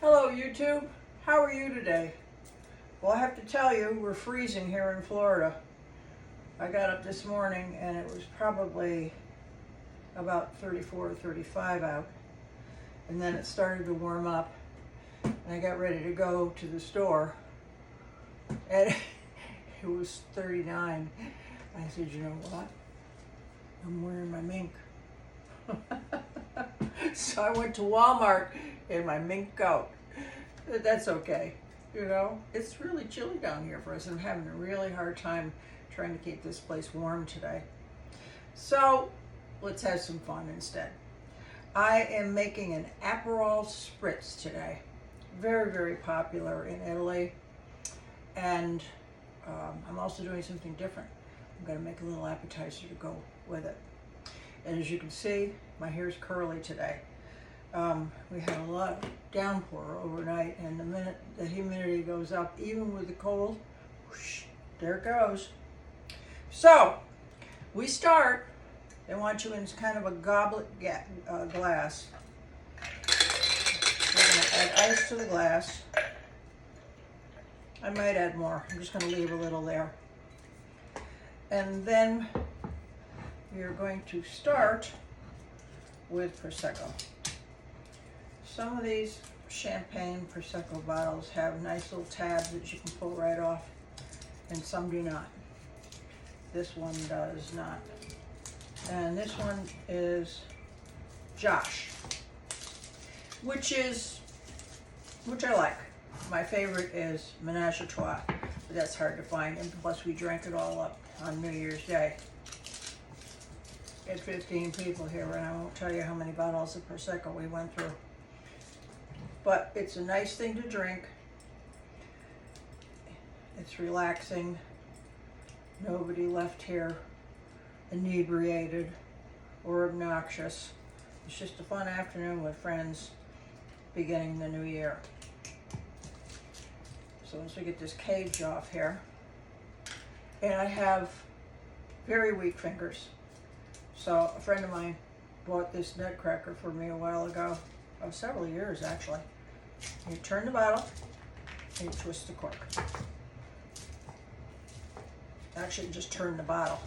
Hello YouTube, how are you today? Well, I have to tell you, we're freezing here in Florida. I got up this morning and it was probably about 34 or 35 out. And then it started to warm up and I got ready to go to the store and it was 39. I said, you know what? I'm wearing my mink. So I went to Walmart in my mink coat. That's okay. You know, it's really chilly down here for us. I'm having a really hard time trying to keep this place warm today. So let's have some fun instead. I am making an Aperol Spritz today. Very, very popular in Italy. And I'm also doing something different. I'm going to make a little appetizer to go with it. And as you can see, my hair's curly today. We had a lot of downpour overnight, and the minute the humidity goes up, even with the cold, whoosh, there it goes. So, we start. They want you in kind of a goblet glass. We're going to add ice to the glass. I might add more. I'm just going to leave a little there. And then you're going to start with Prosecco. Some of these champagne Prosecco bottles have nice little tabs that you can pull right off, and some do not. This one does not. And this one is Josh, which I like. My favorite is Menage a Trois, but that's hard to find, and plus we drank it all up on New Year's Day. We had 15 people here, and I won't tell you how many bottles of Prosecco we went through. But it's a nice thing to drink. It's relaxing. Nobody left here inebriated or obnoxious. It's just a fun afternoon with friends beginning the new year. So once we get this cage off here, and I have very weak fingers. So a friend of mine bought this nutcracker for me a while ago, several years actually. You turn the bottle and you twist the cork. Actually, just turn the bottle.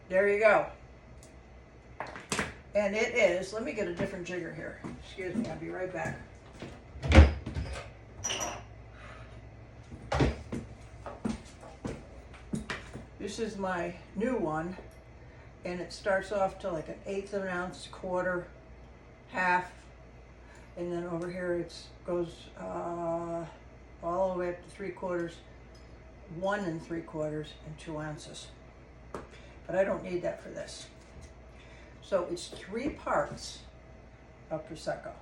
There you go. And it is, let me get a different jigger here. Excuse me, I'll be right back. This is my new one, and it starts off to like 1/8 of an ounce, quarter, half, and then over here it goes all the way up to 3/4, 1 3/4, and 2 ounces. But I don't need that for this. So it's 3 parts of Prosecco.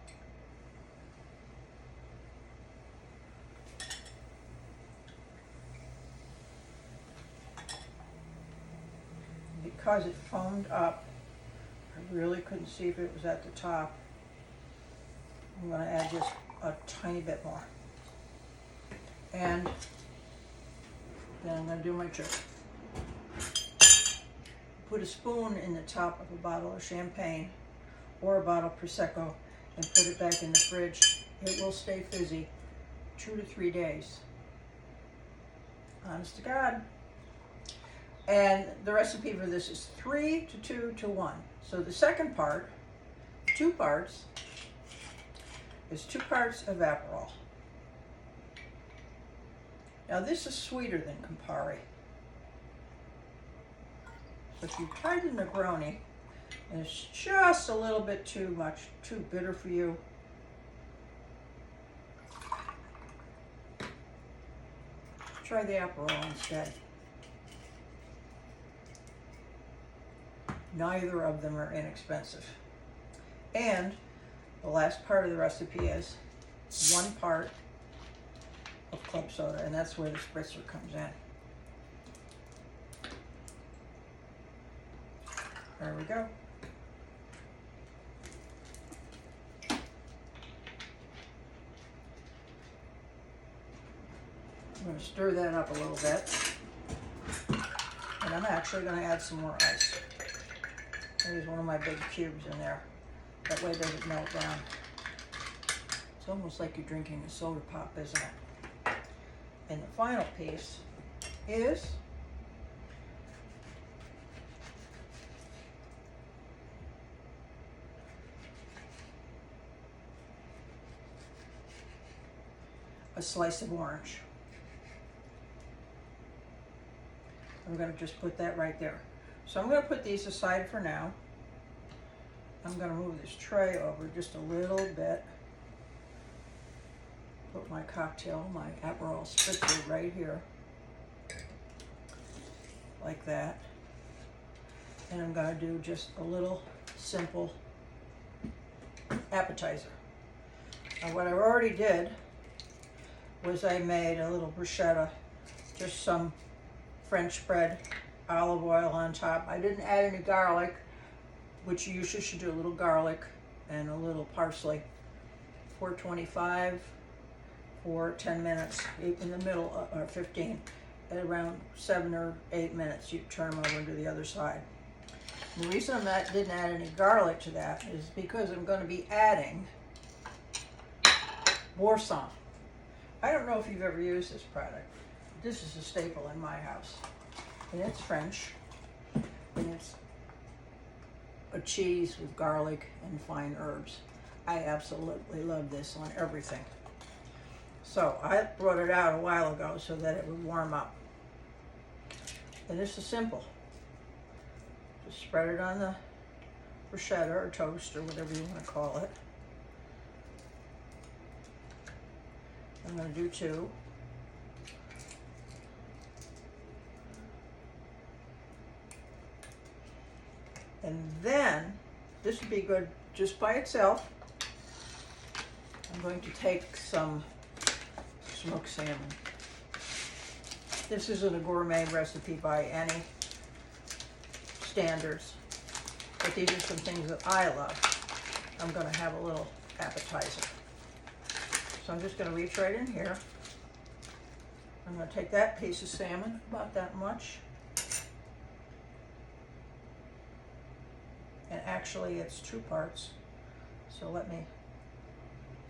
Because it foamed up, I really couldn't see if it was at the top. I'm going to add just a tiny bit more. And then I'm going to do my trick. Put a spoon in the top of a bottle of champagne or a bottle of Prosecco and put it back in the fridge. It will stay fizzy 2 to 3 days. Honest to God. And the recipe for this is 3 to 2 to 1. So the second part, 2 parts, is 2 parts of Aperol. Now this is sweeter than Campari. So if you've tried the Negroni and it's just a little bit too much, too bitter for you, try the Aperol instead. Neither of them are inexpensive. And the last part of the recipe is 1 part of club soda, and that's where the spritzer comes in. There we go. I'm going to stir that up a little bit. And I'm actually going to add some more ice. I use one of my big cubes in there. That way it doesn't melt down. It's almost like you're drinking a soda pop, isn't it? And the final piece is a slice of orange. I'm going to just put that right there. So I'm going to put these aside for now. I'm going to move this tray over just a little bit. Put my cocktail, my Aperol Spritzer right here. Like that. And I'm going to do just a little simple appetizer. Now what I already did was I made a little bruschetta, just some French bread, olive oil on top. I didn't add any garlic, which you usually should do a little garlic and a little parsley. 425 for 10 minutes, in the middle, or 15. At around 7 or 8 minutes, you turn them over and do the other side. And the reason I didn't add any garlic to that is because I'm going to be adding Boursin. I don't know if you've ever used this product. This is a staple in my house. And it's French. And it's a cheese with garlic and fine herbs. I absolutely love this on everything. So I brought it out a while ago so that it would warm up. And this is simple. Just spread it on the bruschetta or toast or whatever you want to call it. I'm going to do 2. And then, this would be good just by itself. I'm going to take some smoked salmon. This isn't a gourmet recipe by any standards, but these are some things that I love. I'm going to have a little appetizer. So I'm just going to reach right in here. I'm going to take that piece of salmon, about that much. And actually it's 2 parts. So let me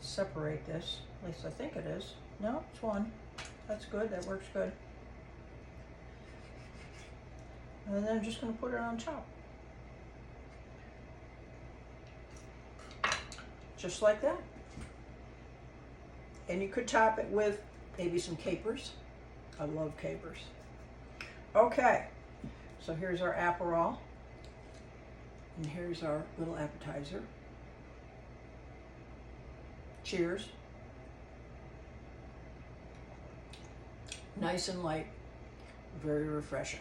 separate this. At least I think it is. No, it's 1. That's good. That works good. And then I'm just going to put it on top. Just like that. And you could top it with maybe some capers. I love capers. Okay, so here's our Aperol. And here's our little appetizer. Cheers. Nice and light, very refreshing.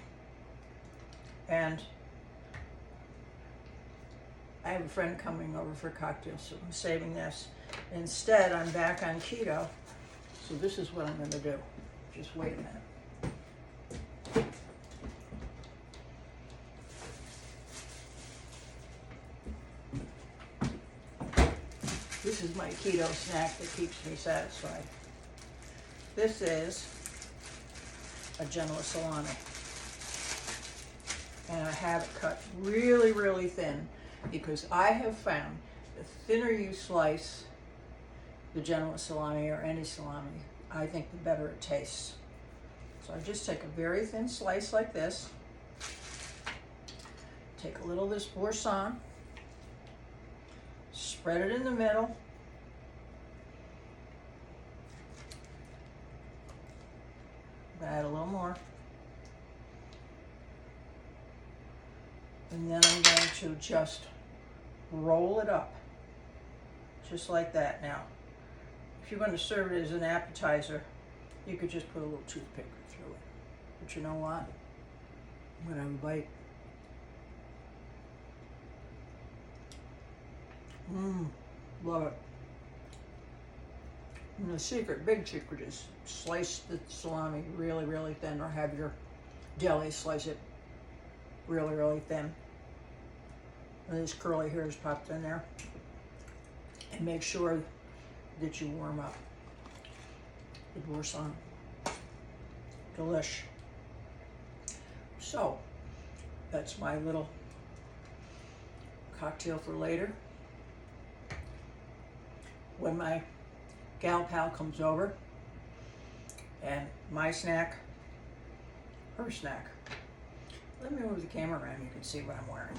And I have a friend coming over for cocktails, so I'm saving this. Instead, I'm back on keto, so this is what I'm going to do. Just wait a minute. This is my keto snack that keeps me satisfied. This is a Genoa salami. And I have it cut really, really thin because I have found the thinner you slice the Genoa salami or any salami, I think the better it tastes. So I just take a very thin slice like this. Take a little of this Boursin. Spread it in the middle. Add a little more. And then I'm going to just roll it up. Just like that. Now, if you're going to serve it as an appetizer, you could just put a little toothpick through it. But you know what? I'm going to have a bite. Love it. And the secret, big secret, is slice the salami really, really thin, or have your deli slice it really, really thin. And these curly hairs popped in there. And make sure that you warm up the Boursin. Delish. So, that's my little cocktail for later. When my gal pal comes over, and my snack, her snack. Let me move the camera around, you can see what I'm wearing.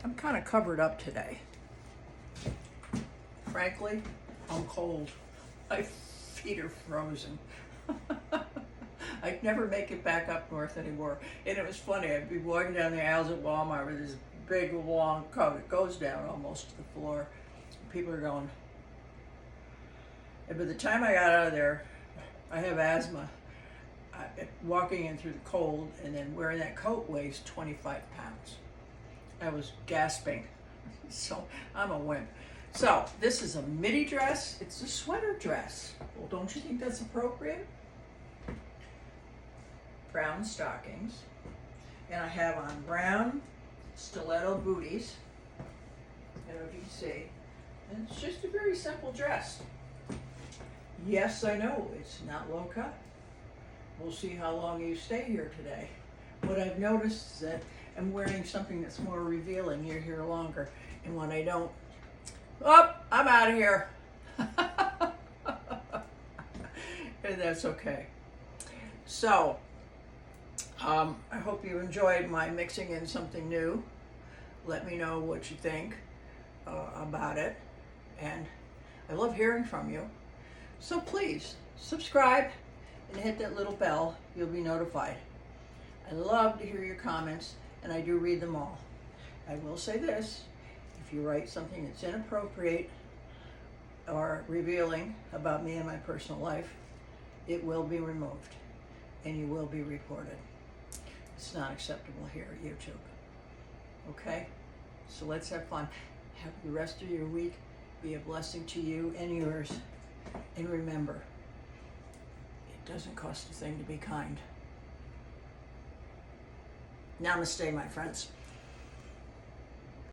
I'm kind of covered up today. Frankly, I'm cold. My feet are frozen. I'd never make it back up north anymore. And it was funny, I'd be walking down the aisles at Walmart with this big long coat. It goes down almost to the floor. People are going. And by the time I got out of there, I have asthma. Walking in through the cold and then wearing that coat weighs 25 pounds. I was gasping. So I'm a wimp. So this is a midi dress. It's a sweater dress. Well, don't you think that's appropriate? Brown stockings. And I have on brown stiletto booties. I don't know if you can see. And it's just a very simple dress. Yes, I know it's not low cut. We'll see how long you stay here today. What I've noticed is that I'm wearing something that's more revealing. You're here longer. And when I don't, oh, I'm out of here. And that's okay. So, I hope you enjoyed my mixing in something new. Let me know what you think about it. And I love hearing from you. So please, subscribe and hit that little bell. You'll be notified. I love to hear your comments, and I do read them all. I will say this, if you write something that's inappropriate or revealing about me and my personal life, it will be removed, and you will be reported. It's not acceptable here at YouTube. Okay? So let's have fun. Have the rest of your week be a blessing to you and yours. And remember, it doesn't cost a thing to be kind. Namaste, my friends.